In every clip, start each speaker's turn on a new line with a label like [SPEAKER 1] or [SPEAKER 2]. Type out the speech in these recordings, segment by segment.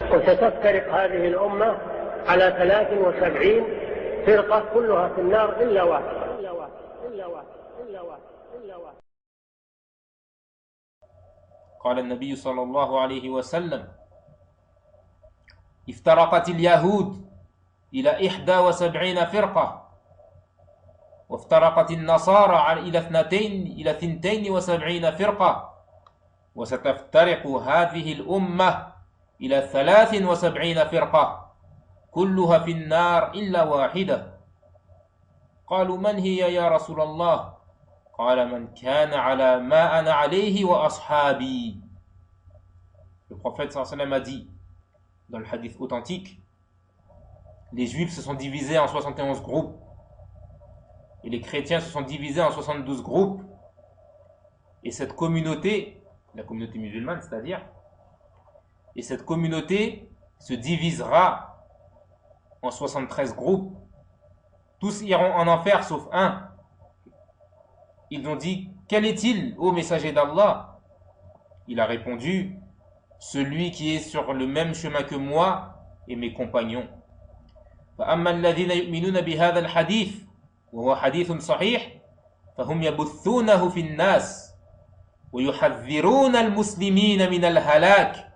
[SPEAKER 1] وستفترق هذه الأمة على 73 فرقة كلها في النار إلا واحد.
[SPEAKER 2] قال النبي صلى الله عليه وسلم: افترقت اليهود إلى 71 فرقة، وافترقت النصارى إلى 72 فرقة، وستفترق هذه الأمة إلى 73 فرقة كلها في النار إلا واحدة. قالوا: من هي يا رسول الله؟ قال: من كان على ما أنا عليه وأصحابي. Le prophète sallallahu alayhi wa sallam a dit dans le hadith authentique: les juifs se sont divisés en 71 groupes et les chrétiens se sont divisés en 72 groupes, et cette communauté, la communauté musulmane c'est-à-dire, et cette communauté se divisera en 73 groupes. Tous iront en enfer sauf un. Ils ont dit: quel est-il, ô messager d'Allah? Il a répondu: celui qui est sur le même chemin que moi et mes compagnons. فأما الذين يؤمنون بهذا الحديث وهو حديث صحيح فهم يبثونه في الناس ويحذرون المسلمين من الهلاك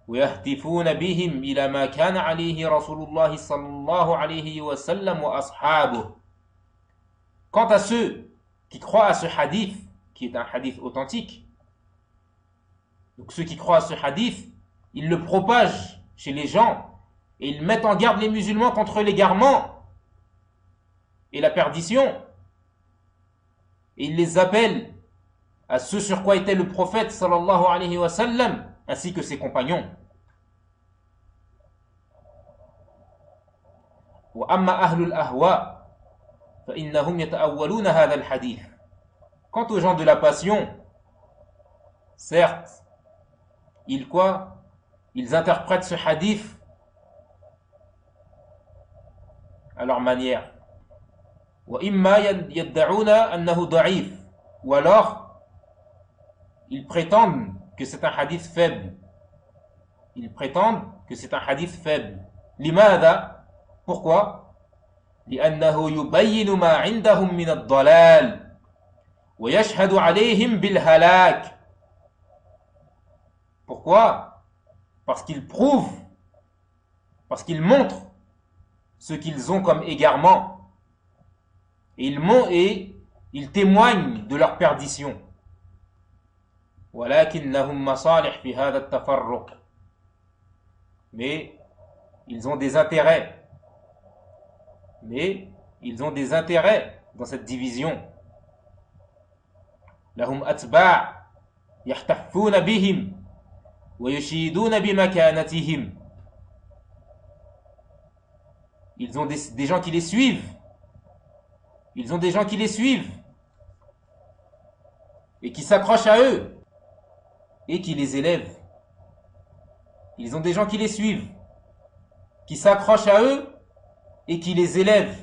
[SPEAKER 2] ويهتفون بهم إلى ما كان عليه رسول الله صلى الله عليه وسلم وأصحابه. Quant à ceux qui croient à ce hadith, qui est un hadith authentique, donc ceux qui croient à ce hadith, ils le propagent chez les gens et ils mettent en garde les musulmans contre l'égarement et la perdition, et ils les appellent à ce sur quoi était le prophète sallallahu alayhi wa sallam ainsi que ses compagnons. وأما أهل الأهواء فإنهم يتأولون هذا الحديث. Quant aux gens de la passion, certes, ils interprètent ce hadith à leur manière. وإما يدعون أنه ضعيف, ou alors ils prétendent que c'est un hadith faible. Ils prétendent que c'est un hadith faible. لماذا? Pourquoi? لأنه يبين ما عندهم من الضلال ويشهد عليهم بالهلاك. Pourquoi? Parce qu'ils prouvent, parce qu'ils montrent ce qu'ils ont comme égarement, et ils témoignent de leur perdition. ولكنهم مصالح في هذا التفرق. Mais ils ont des intérêts. Dans cette division. لهم أتباع يحتفون بهم ويشيدون بمكانتهم. Ils ont des gens qui les suivent. Ils ont des gens qui les suivent et qui s'accrochent à eux et qui les élèvent. Ils ont des gens qui les suivent, qui s'accrochent à eux et qui les élèvent.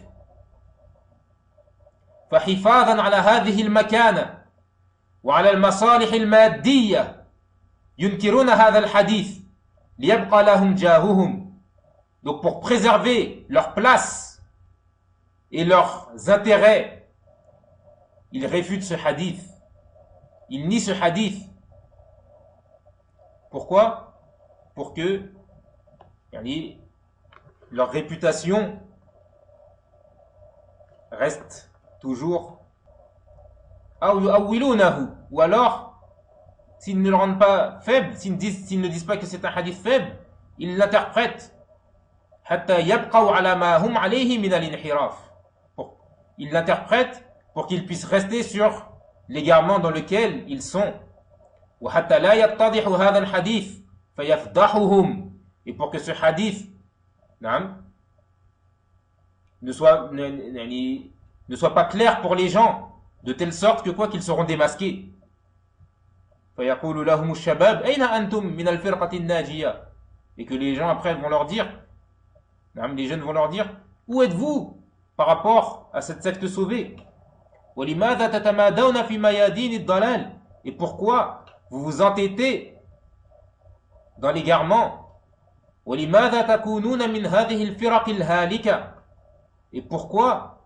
[SPEAKER 2] فحفاظا على هذه المكانة وعلى المصالح المادية ينكرون هذا الحديث ليبقى لهم جاههم. Donc pour préserver leur place et leurs intérêts, ils réfutent ce hadith. Ils nient ce hadith. Pourquoi? Pour que leur réputation reste toujours, ou alors s'ils ne le rendent pas faible, s'ils ne disent pas que c'est un hadith faible, ils l'interprètent ils l'interprètent pour qu'ils puissent rester sur l'égarement dans lequel ils sont, et pour que ce hadith ne soit pas clair pour les gens, de telle sorte que quoi qu'ils seront démasqués. Et que les gens après vont leur dire, les jeunes vont leur dire: où êtes-vous par rapport à cette secte sauvée? Et pourquoi vous vous entêtez dans l'égarement? وَلِمَاذَا تَكُونُونَ مِنْ هَذِهِ الْفِرَقِ الْهَالِكَةِ. Et pourquoi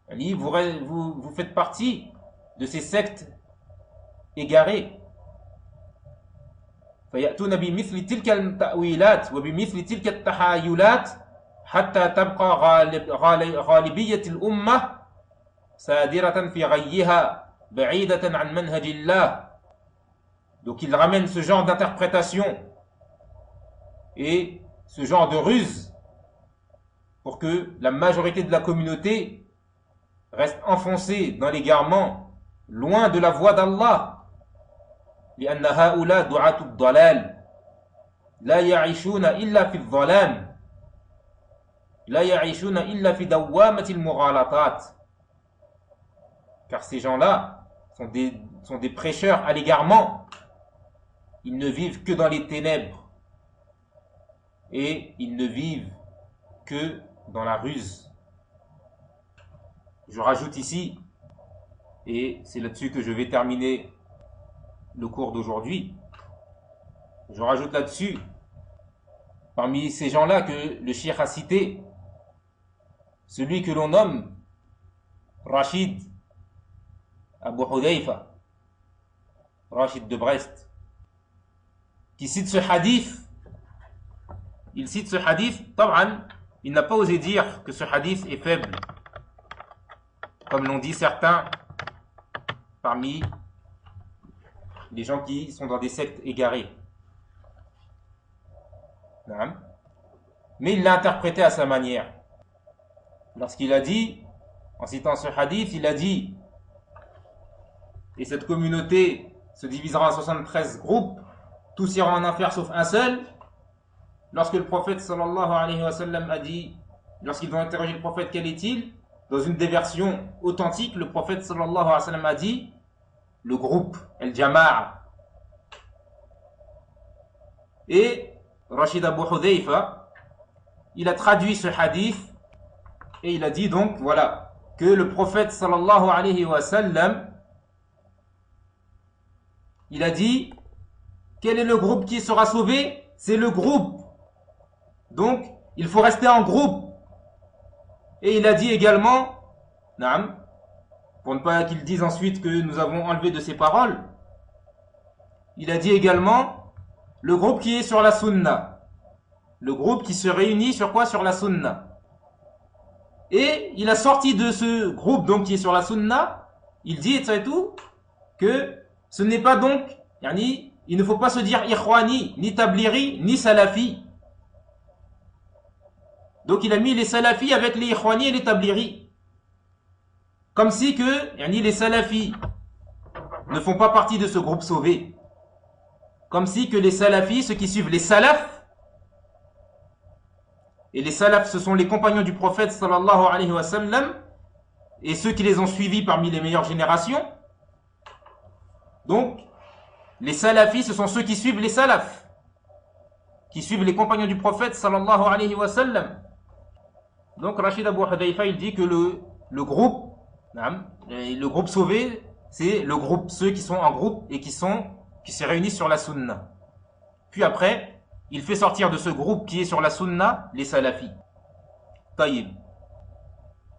[SPEAKER 2] vous faites partie de ces sectes égarées. فيأتون بمثل تلك التأويلات وبمثل تلك التحايلات حتى تبقى غالبية الأمة سادرة في غيها بعيدة عن منهج الله. Donc il ramène ce genre d'interprétation et ce genre de ruse pour que la majorité de la communauté reste enfoncée dans l'égarement, loin de la voie d'Allah. لأن هؤلاء دعاة الضلال لا يعيشون إلا في الظلام لا يعيشون إلا في دوامة المغالطات. Car ces gens-là sont des prêcheurs à l'égarement. Ils ne vivent que dans les ténèbres et ils ne vivent que dans la ruse. Je rajoute ici, et c'est là-dessus que je vais terminer le cours d'aujourd'hui, je rajoute là-dessus, parmi ces gens-là que le cheikh a cité, celui que l'on nomme Rachid Abu Hudayfa, Rachid de Brest, qui cite ce hadith. Il cite ce hadith, طبعا, il n'a pas osé dire que ce hadith est faible, comme l'ont dit certains parmi les gens qui sont dans des sectes égarées. Mais il l'a interprété à sa manière. Lorsqu'il a dit, en citant ce hadith, il a dit, et cette communauté se divisera en 73 groupes, tous iront en enfer sauf un seul. Lorsque le prophète sallallahu alayhi wa sallam a dit, lorsqu'ils ont interrogé le prophète, quel est-il? Dans une des versions authentiques, le prophète sallallahu alayhi wa sallam a dit, le groupe, el-jama'a. Et Rachid Abu Hudayfa, il a traduit ce hadith et il a dit donc, voilà, que le prophète sallallahu alayhi wa sallam, il a dit, quel est le groupe qui sera sauvé? C'est le groupe. Donc, il faut rester en groupe. Et il a dit également, naam, pour ne pas qu'ils disent ensuite que nous avons enlevé de ses paroles, il a dit également le groupe qui est sur la sunna, le groupe qui se réunit sur quoi? Sur la sunna. Et il a sorti de ce groupe donc qui est sur la sunna, il dit et tout que ce n'est pas donc, yani, il ne faut pas se dire ikhwani, ni tabliri, ni salafi. Donc il a mis les salafis avec les ikhwani et les tabliri. Comme si que les salafis ne font pas partie de ce groupe sauvé. Comme si que les salafis, ceux qui suivent les salafs, et les salafs ce sont les compagnons du prophète sallallahu alayhi wa sallam, et ceux qui les ont suivis parmi les meilleures générations. Donc, les salafis ce sont ceux qui suivent les salafs, qui suivent les compagnons du prophète sallallahu alayhi wa sallam. Donc Rachid Abu Hudayfa il dit que le groupe sauvé, c'est le groupe, ceux qui sont en groupe et qui se réunissent sur la sunna. Puis après, il fait sortir de ce groupe qui est sur la sunna les salafis. Taïb.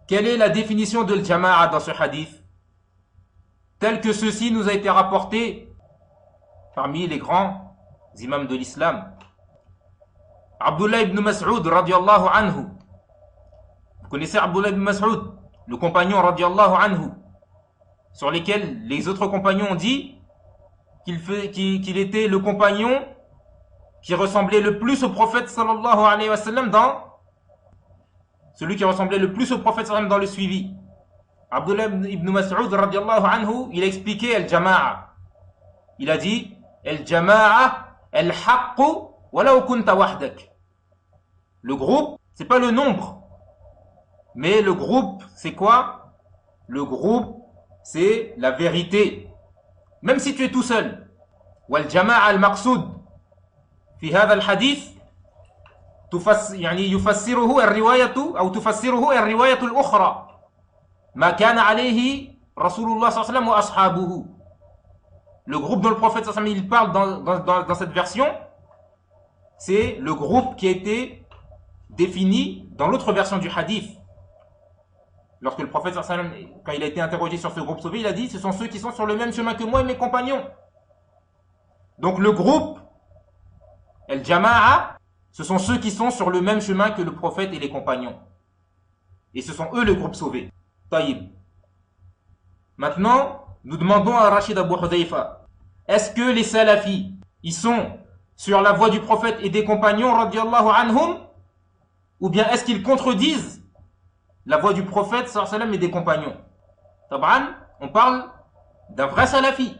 [SPEAKER 2] Quelle est la définition de l'jama'a dans ce hadith? Tel que ceci nous a été rapporté parmi les grands imams de l'islam. Abdullah ibn Mas'ud radiyallahu anhu. Vous connaissez Abdullah ibn Mas'ud, le compagnon radiyallahu anhu, sur lesquels les autres compagnons ont dit qu'il était le compagnon qui ressemblait le plus au prophète sallallahu alayhi wa sallam celui qui ressemblait le plus au prophète sallallahu dans le suivi. Abdullah ibn Mas'ud radiyallahu anhu, il a expliqué al-jama'a. Il a dit al-jama'a al-haqqu walau kunta wahdak. Le groupe, c'est pas le nombre. Mais le groupe, c'est quoi? Le groupe, c'est la vérité. Même si tu es tout seul. والجماعة المقصود في هذا الحديث يفسره الرواية أو تفسره الرواية الأخرى ما كان عليه رسول الله صلى الله عليه وسلم وأصحابه. Le groupe dont le prophète صلى الله عليه وسلم il parle dans cette version, c'est le groupe qui a été défini dans l'autre version du hadith. Lorsque le prophète, quand il a été interrogé sur ce groupe sauvé, il a dit, ce sont ceux qui sont sur le même chemin que moi et mes compagnons. Donc le groupe, el-jama'a, ce sont ceux qui sont sur le même chemin que le prophète et les compagnons. Et ce sont eux le groupe sauvé. Taïb. Maintenant, nous demandons à Rachid Abu Hudayfa, est-ce que les salafis, ils sont sur la voie du prophète et des compagnons, radiyallahu anhum, ou bien est-ce qu'ils contredisent la voie du prophète, sallallahu alayhi wa sallam, et des compagnons? Tab'an, on parle d'un vrai salafi.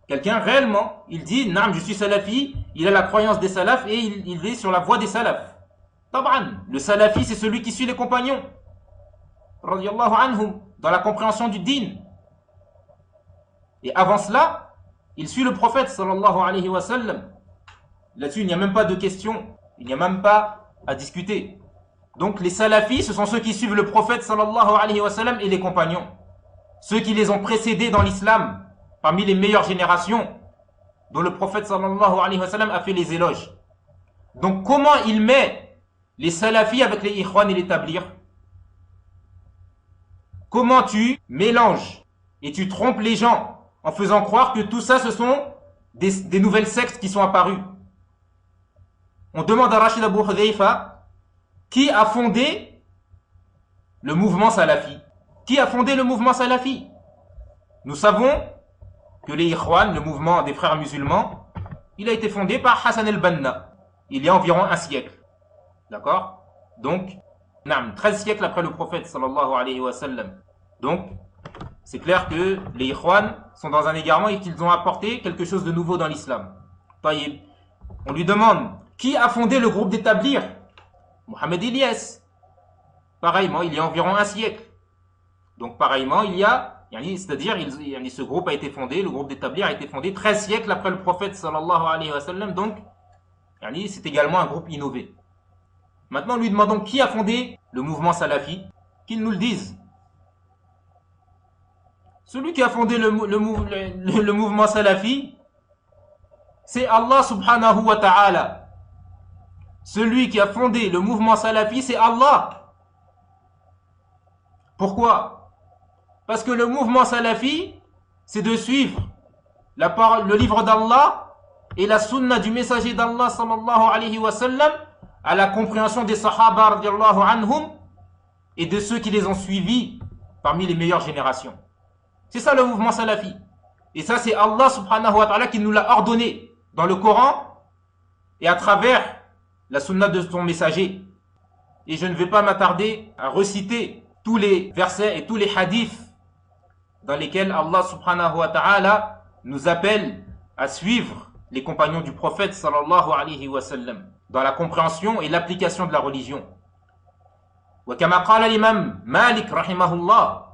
[SPEAKER 2] Quelqu'un réellement, il dit, naam, je suis salafi, il a la croyance des salafs et il est sur la voie des salafs. Tab'an, le salafi, c'est celui qui suit les compagnons, radiyallahu anhum, dans la compréhension du din. Et avant cela, il suit le prophète, sallallahu alayhi wa sallam. Là-dessus, il n'y a même pas de question, il n'y a même pas à discuter. Donc les salafis, ce sont ceux qui suivent le prophète, sallallahu alayhi wa sallam, et les compagnons. Ceux qui les ont précédés dans l'islam, parmi les meilleures générations, dont le prophète, sallallahu alayhi wa sallam, a fait les éloges. Donc comment il met les salafis avec les ikhwan et les tablighs? Comment tu mélanges et tu trompes les gens en faisant croire que tout ça, ce sont des nouvelles sectes qui sont apparues? On demande à Rachid Abu Hudayfa, qui a fondé le mouvement salafi? Qui a fondé le mouvement salafi? Nous savons que les Ikhwan, le mouvement des frères musulmans, il a été fondé par Hassan el-Banna, il y a environ un siècle. D'accord? Donc, 13 siècles après le prophète, sallallahu alayhi wa sallam. Donc, c'est clair que les Ikhwan sont dans un égarement et qu'ils ont apporté quelque chose de nouveau dans l'islam. Taïb. On lui demande, qui a fondé le groupe des tablighs? Mohamed Ilyas. Pareillement, il y a environ un siècle. Donc, pareillement, il y a, c'est-à-dire, ce groupe a été fondé, le groupe des tablighs a été fondé 13 siècles après le prophète, sallallahu alayhi wa sallam. Donc, c'est également un groupe innové. Maintenant, nous lui demandons qui a fondé le mouvement salafi, qu'il nous le dise. Celui qui a fondé le mouvement salafi, c'est Allah subhanahu wa ta'ala. Celui qui a fondé le mouvement salafi, c'est Allah. Pourquoi? Parce que le mouvement salafi, c'est de suivre la parole, le livre d'Allah et la sunna du messager d'Allah sallallahu alayhi wa sallam à la compréhension des sahaba radiyallahu anhum et de ceux qui les ont suivis parmi les meilleures générations. C'est ça le mouvement salafi. Et ça, c'est Allah subhanahu wa ta'ala qui nous l'a ordonné dans le Coran et à travers la sunna de son messager. Et je ne vais pas m'attarder à reciter tous les versets et tous les hadiths dans lesquels Allah subhanahu wa ta'ala nous appelle à suivre les compagnons du prophète sallallahu alayhi wa sallam dans la compréhension et l'application de la religion. وكما قال الإمام مالك رحمه الله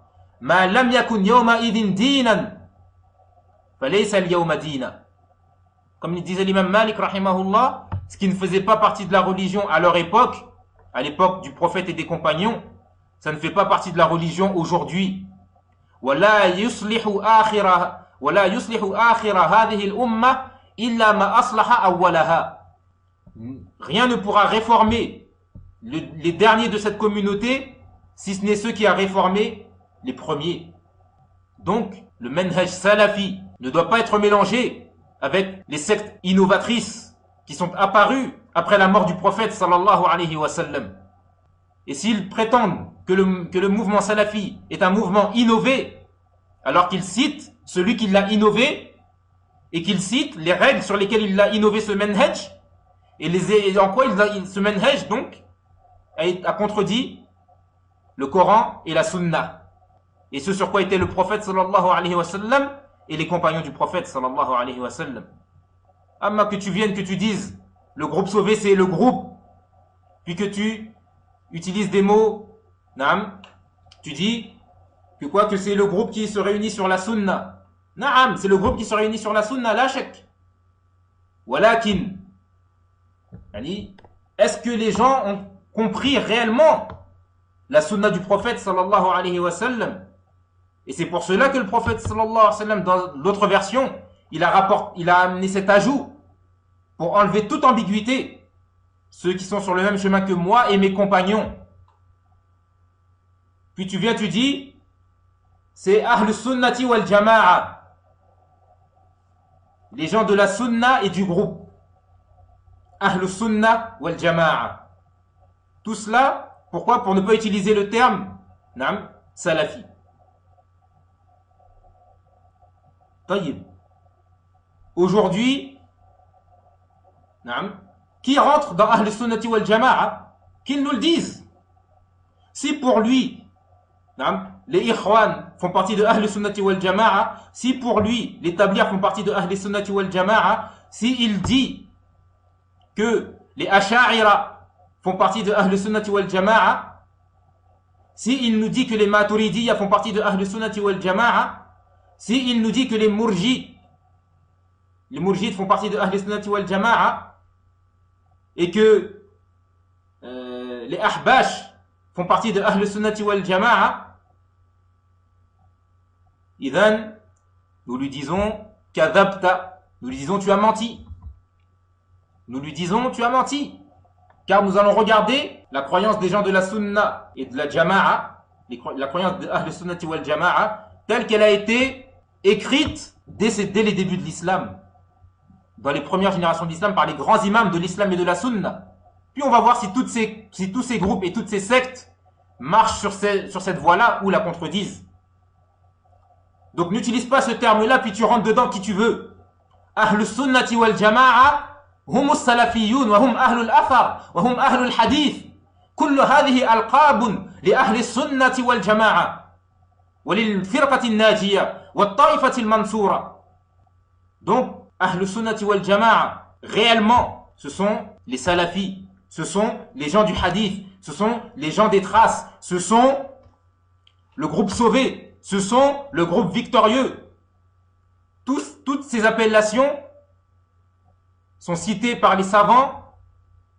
[SPEAKER 2] ما لم يكن يومئذ دينا فليس اليوم دينا. Comme il disait l'imam Malik rahimahullah, ce qui ne faisait pas partie de la religion à leur époque, à l'époque du prophète et des compagnons, ça ne fait pas partie de la religion aujourd'hui. ولا يصلح آخر هذه الأمة إلا ما أصلح أولها. Rien ne pourra réformer les derniers de cette communauté si ce n'est ceux qui a réformé les premiers. Donc, le manhaj salafi ne doit pas être mélangé avec les sectes innovatrices qui sont apparues après la mort du prophète sallallahu alayhi wa sallam. Et s'ils prétendent que le mouvement salafi est un mouvement innové, alors qu'ils citent celui qui l'a innové et qu'ils citent les règles sur lesquelles il a innové ce manhaj et en quoi ce manhaj donc a contredit le Coran et la Sunna et ce sur quoi était le prophète sallallahu alayhi wa sallam et les compagnons du prophète sallallahu alayhi wa sallam. Amma que tu viennes, que tu dises le groupe sauvé c'est le groupe, puis que tu utilises des mots, naam, tu dis que c'est le groupe qui se réunit sur la sunna. Naam, c'est le groupe qui se réunit sur la sunna, la shak. Walakin, est-ce que les gens ont compris réellement la sunna du prophète sallallahu alayhi wa sallam? Et c'est pour cela que le prophète sallallahu alayhi wa sallam, dans l'autre version, il a amené cet ajout pour enlever toute ambiguïté. ceux qui sont sur le même chemin que moi et mes compagnons. Puis tu viens, tu dis, c'est Ahl Sunnati wal Jama'a. Les gens de la Sunna et du groupe. Ahl Sunna wal Jama'a. Tout cela, pourquoi? Pour ne pas utiliser le terme Salafi. Taïb. Aujourd'hui, qui rentre dans Ahl Sunnati wal Jama'a? Qu'ils nous le disent. Si pour lui, les Ikhwan font partie de Ahl Sunnati wal Jama'a, si pour lui, les Tablighs font partie de Ahl Sunnati wal Jama'a, si il dit que les Ash'a'ira font partie de Ahl Sunnati wal Jama'a, si il nous dit que les Maturidiyya font partie de Ahl Sunnati wal Jama'a, si il nous dit que les Murjites font partie de Ahl Sunnati wal Jama'a, et que les Ahbash font partie de Ahl Sunnati wal Jama'a, Idhan, nous lui disons kadhabta, nous lui disons tu as menti. Nous lui disons tu as menti. Car nous allons regarder la croyance des gens de la Sunna et de la Jama'a, la croyance de Ahl Sunnati wal Jama'a, telle qu'elle a été écrite dès les débuts de l'islam, dans les premières générations de l'islam, par les grands imams de l'islam et de la Sunna. Puis on va voir si tous ces groupes et toutes ces sectes marchent sur cette voie-là ou la contredisent. Donc n'utilise pas ce terme-là, puis tu rentres dedans qui tu veux. Ahl Sunnati wal Jama'a, hum as-salafiyun, wa hum ahlul athar, wa hum ahlul hadith. Kullu hadhihi alqabun li ahli sunnati wal Jama'a, wa lil firqati an-najiyya, wa at-ta'ifati al-mansura. Donc, Ahl Sunnati wal Jama'a, réellement, ce sont les salafis, ce sont les gens du hadith, ce sont les gens des traces, ce sont le groupe sauvé, ce sont le groupe victorieux. Toutes ces appellations sont citées par les savants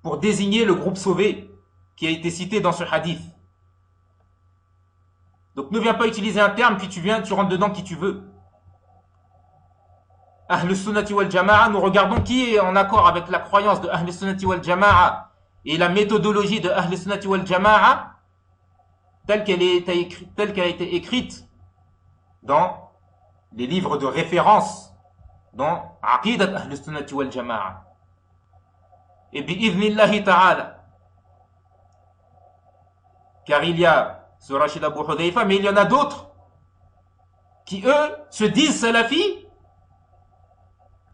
[SPEAKER 2] pour désigner le groupe sauvé qui a été cité dans ce hadith. Donc ne viens pas utiliser un terme, puis tu rentres dedans qui tu veux. Ahl Sunnati wal Jama'a, nous regardons qui est en accord avec la croyance de Ahl Sunnati wal Jama'a et la méthodologie de Ahl Sunnati wal Jama'a telle qu'elle a été écrite dans les livres de référence dans Aqidat Ahl Sunnati wal Jama'a. Et bi'idhnillahi ta'ala, car il y a ce Rashid Abu Hudayfa, mais il y en a d'autres qui eux se disent salafis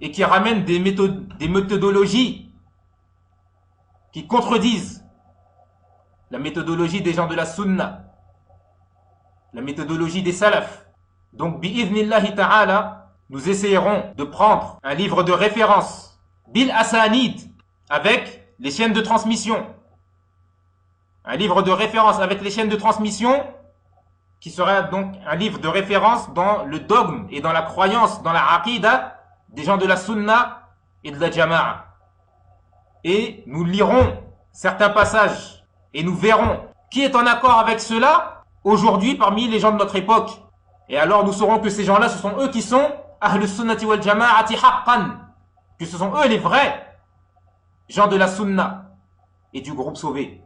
[SPEAKER 2] et qui ramènent des méthodologies qui contredisent la méthodologie des gens de la Sunna, la méthodologie des salafs. Donc, bi'idhnillahi ta'ala, nous essayerons de prendre un livre de référence, bil asanid, avec les chaînes de transmission. Un livre de référence avec les chaînes de transmission, qui sera donc un livre de référence dans le dogme et dans la croyance, dans la aqidah des gens de la Sunna et de la Jama'a. Et nous lirons certains passages et nous verrons qui est en accord avec cela aujourd'hui parmi les gens de notre époque. Et alors nous saurons que ces gens-là, ce sont eux qui sont Ahl Sunnati wal Jama'ati haqqan, que ce sont eux les vrais gens de la Sunna et du groupe sauvé.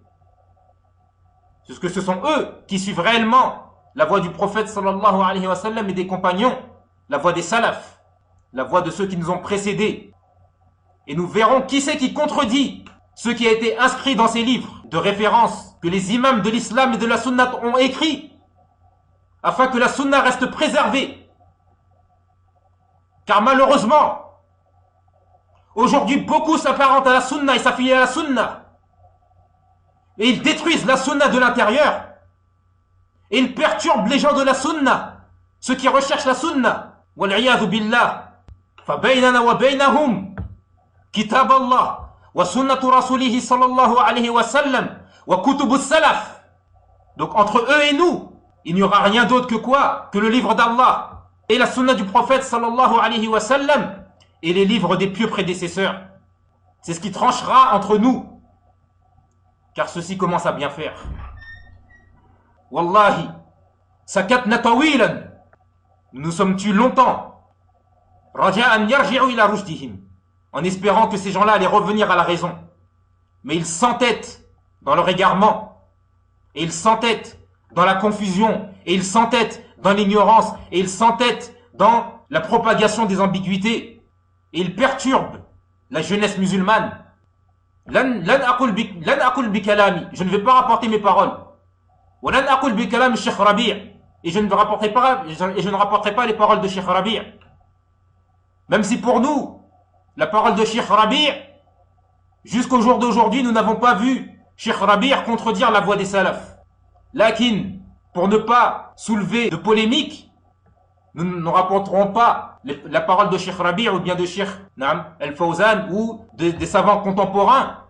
[SPEAKER 2] Parce que ce sont eux qui suivent réellement la voie du prophète sallallahu alayhi wa sallam et des compagnons, la voie des salafs, la voie de ceux qui nous ont précédés. Et nous verrons qui c'est qui contredit ce qui a été inscrit dans ces livres de référence que les imams de l'islam et de la Sunna ont écrit, afin que la Sunna reste préservée. Car malheureusement, aujourd'hui, beaucoup s'apparentent à la Sunna et s'affilient à la Sunna. Et ils détruisent la Sunna de l'intérieur. Et ils perturbent les gens de la Sunna, ceux qui recherchent la Sunna. Wal'iyadhu billah. Fabaynana wa baynahum kitab Allah wa sunnatu rasulihi sallallahu alayhi wa sallam wa kutubus salaf. Donc entre eux et nous, il n'y aura rien d'autre que quoi? Que le livre d'Allah et la sunna du prophète sallallahu alayhi wa sallam et les livres des pieux prédécesseurs. C'est ce qui tranchera entre nous. Car ceci commence à bien faire. Wallahi, sakatna tawilan. Nous sommes tus longtemps. Raja'an yarji'u ila rushdihim. En espérant que ces gens-là allaient revenir à la raison. mais ils s'entêtent dans leur égarement, et ils s'entêtent dans la confusion, et ils s'entêtent dans l'ignorance, et ils s'entêtent dans la propagation des ambiguïtés, et ils perturbent la jeunesse musulmane. Lan aqul bi kalami, je ne vais pas rapporter mes paroles. Wa lan aqul bi kalam Cheikh Rabi', et je ne rapporterai pas les paroles de Cheikh Rabi'. Même si pour nous, la parole de Cheikh Rabi', jusqu'au jour d'aujourd'hui, nous n'avons pas vu Cheikh Rabi' contredire la voix des salafs. Lakin, pour ne pas soulever de polémique, nous ne rapporterons pas la parole de Cheikh Rabi' ou bien de Cheikh Al-Fawzan ou des savants contemporains.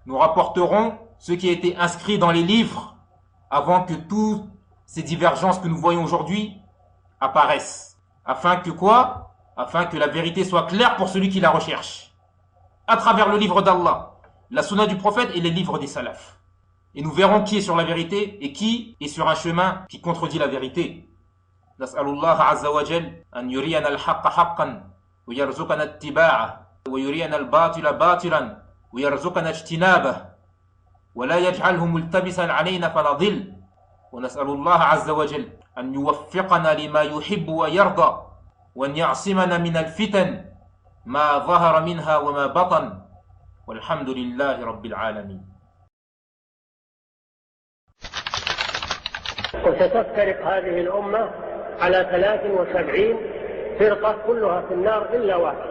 [SPEAKER 2] Nous rapporterons ce qui a été inscrit dans les livres avant que toutes ces divergences que nous voyons aujourd'hui apparaissent. Afin que quoi? Afin que la vérité soit claire pour celui qui la recherche. À travers le livre d'Allah, la sunna du prophète et les livres des salafs. Et nous verrons qui est sur la vérité et qui est sur un chemin qui contredit la vérité. نسأل الله عز وجل أن يرينا الحق حقا ويرزقنا اتباعه ويرينا الباطل باطلا ويرزقنا اجتنابه ولا يجعله ملتبسا علينا فنضل ونسأل الله عز وجل أن يوفقنا لما يحب ويرضى وأن يعصمنا من الفتن ما ظهر منها وما بطن والحمد لله رب العالمين.
[SPEAKER 1] وستفترق هذه الأمة على 73 فرقة كلها في النار إلا واحد.